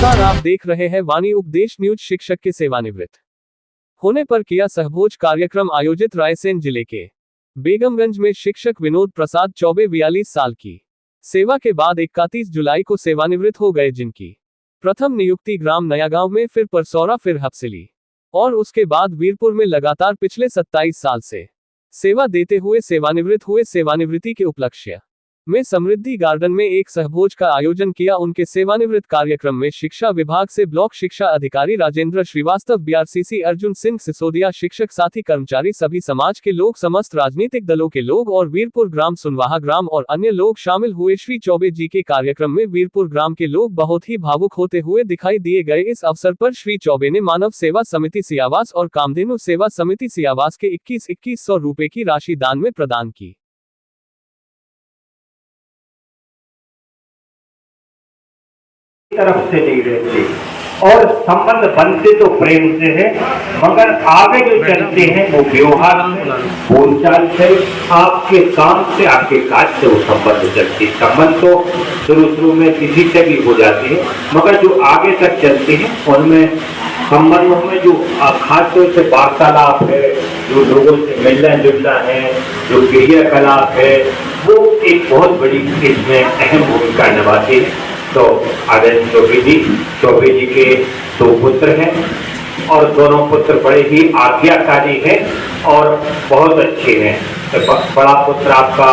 नमस्कार, आप देख रहे हैं वाणी उपदेश न्यूज। शिक्षक के सेवानिवृत्त होने पर किया सहभोज कार्यक्रम आयोजित। रायसेन जिले के बेगमगंज में शिक्षक विनोद प्रसाद चौबे 42 साल की सेवा के बाद 31 जुलाई को सेवानिवृत्त हो गए, जिनकी प्रथम नियुक्ति ग्राम नयागांव में, फिर परसौरा, फिर हपसिली और उसके बाद वीरपुर में लगातार पिछले 27 साल से सेवा देते हुए सेवानिवृत्त हुए। सेवानिवृत्ति के उपलक्ष्य में समृद्धि गार्डन में एक सहभोज का आयोजन किया। उनके सेवानिवृत्त कार्यक्रम में शिक्षा विभाग से ब्लॉक शिक्षा अधिकारी राजेंद्र श्रीवास्तव, बीआरसीसी अर्जुन सिंह सिसोदिया, शिक्षक साथी कर्मचारी, सभी समाज के लोग, समस्त राजनीतिक दलों के लोग और वीरपुर ग्राम, सुनवाहा ग्राम और अन्य लोग शामिल हुए। श्री चौबे जी के कार्यक्रम में वीरपुर ग्राम के लोग बहुत ही भावुक होते हुए दिखाई दिए गए। इस अवसर पर श्री चौबे ने मानव सेवा समिति सियावास और कामधेनु सेवा समिति सियावास के 21,2100 रुपए की राशि दान में प्रदान की। तरफ से नहीं रहते और संबंध बनते तो प्रेम से है, मगर आगे जो चलते हैं वो व्यवहार से, बोलचाल से, आपके काम से, आपके काज से वो संबंध चलते। संबंध तो शुरू में किसी से भी हो जाते हैं, मगर जो आगे तक चलते हैं उनमें संबंधों में जो खास तौर से वार्तालाप है, जो लोगों से मिलना जुलना है, जो क्रियाकलाप है, वो एक बहुत बड़ी इसमें अहम भूमिका निभाते हैं। तो आदरणीय चौबे जी के 2 पुत्र हैं और दोनों पुत्र बड़े ही आज्ञाकारी हैं और बहुत अच्छे हैं। तो बड़ा पुत्र आपका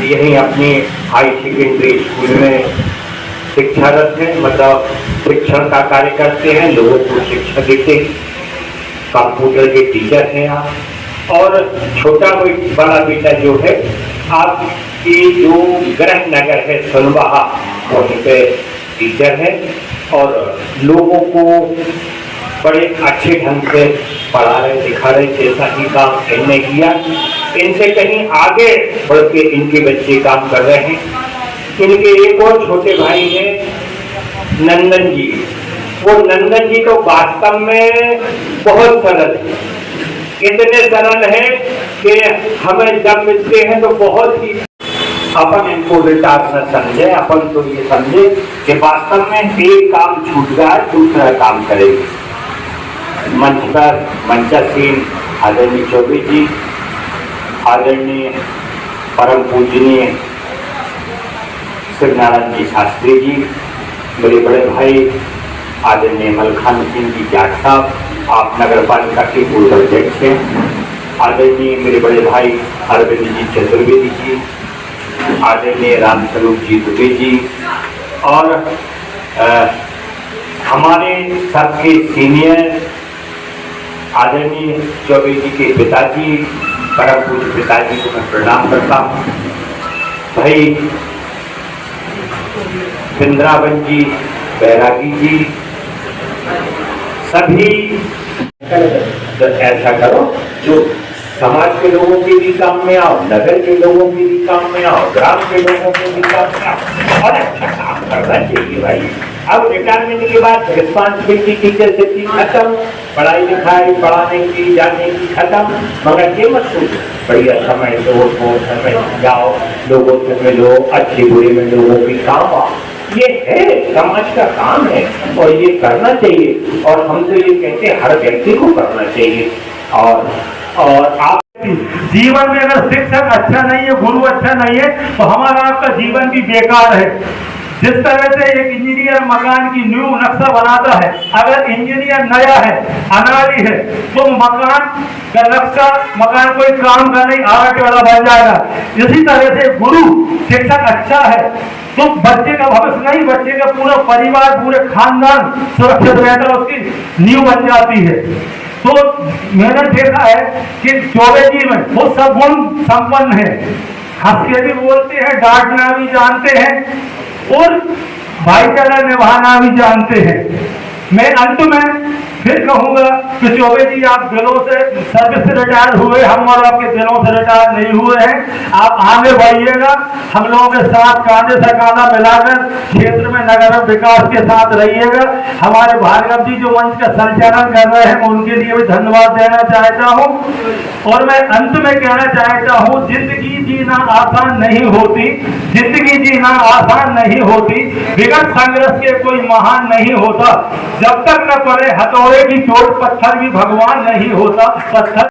यही अपनी हाई सेकेंडरी स्कूल में शिक्षारत है, मतलब शिक्षण का कार्य करते हैं, लोगों को शिक्षा देते हैं, कंप्यूटर के टीचर हैं आप। और छोटा बड़ा बेटा जो है आपकी जो गृह नगर है सुनवाहा, वहीं पे टीचर है और लोगों को बड़े अच्छे ढंग से पढ़ा रहे, सिखा रहे। जैसा ही काम इनने किया, इनसे कहीं आगे बढ़ के इनके बच्चे काम कर रहे हैं। इनके एक और छोटे भाई हैं नंदन जी। वो नंदन जी तो वास्तव में बहुत सरल है, इतने सरल है कि हमें जब मिलते हैं तो बहुत ही अपन इनको रिटार्ड न समझे, अपन तो ये समझे कि वास्तव में एक काम छूट गया, दूसरा काम करेंगे। मंच पर मंचासीन आदरणीय चौबे जी, आदरणीय परम पूजनीय शिव नारायण जी शास्त्री जी, मेरे बड़े भाई आदरणीय मलखान सिंह जी जाट साहब, आप नगर पालिका के पूर्व अध्यक्ष हैं। आदरणीय मेरे बड़े भाई अरविंद जी चतुर्वेदी जी, आदरणीय रामस्वरूप जी दुबे जी और हमारे सबके सीनियर आदरणीय चौबे जी के पिताजी, परम पूज्य पिताजी को मैं प्रणाम करता हूँ। भाई बिंद्रावन जी, बैरागी जी, सभी तो ऐसा करो जो समाज के लोगों के भी काम में आओ, नगर के लोगों के भी काम में आओ, ग्राम के लोगों के भी काम में आओ और अच्छा काम करना चाहिए भाई। अब रिटायरमेंट के बाद रिस्पॉन्सिबिलिटी टीचर से खत्म, पढ़ाई लिखाई पढ़ाने की जाने की खत्म, मगर ये मत सोचो बढ़िया समय से उठो, समय जाओ, लोगों से मिलो, अच्छे बुरे में लोगों के काम आओ। ये है समाज का काम है और ये करना चाहिए और हम तो ये कहते हैं हर व्यक्ति को करना चाहिए। और आप जीवन में अगर शिक्षक अच्छा नहीं है, गुरु अच्छा नहीं है, तो हमारा आपका जीवन भी बेकार है। जिस तरह से एक इंजीनियर मकान की न्यू नक्शा बनाता है, अगर इंजीनियर नया है, अनाड़ी है, तो मकान का नक्शा, मकान कोई काम का नहीं, आगे वाला बन जाएगा। इसी तरह से गुरु शिक्षक अच्छा है तो बच्चे का भविष्य नहीं, बच्चे का पूरा परिवार, पूरे खानदान सुरक्षित रहता है, उसकी नींव बन जाती है। तो मैंने देखा है कि चौबे जी में वो सब गुण संपन्न है, हंस के भी बोलते हैं, डांटना भी जानते हैं और भाईचारा निभाना भी जानते हैं। मैं अंत में फिर कहूंगा कि चौबे जी आप दिलों से सर्विस से रिटायर हुए, हम और आपके दिलों से रिटायर नहीं हुए हैं। आप आगे बढ़िएगा, हम लोगों के साथ कांधे से कांधा मिलाकर क्षेत्र में नगर विकास के साथ रहिएगा। हमारे भार्गव जी जो मंच का संचालन कर रहे हैं, उनके लिए भी धन्यवाद देना चाहता हूं। और मैं अंत में कहना चाहता हूं, जिंदगी जीना आसान नहीं होती, जिंदगी जीना आसान नहीं होती, विगत संघर्ष के कोई महान नहीं होता, जब तक न पड़े हथौड़े की चोट पत्थर भी भगवान नहीं होता। पत्थर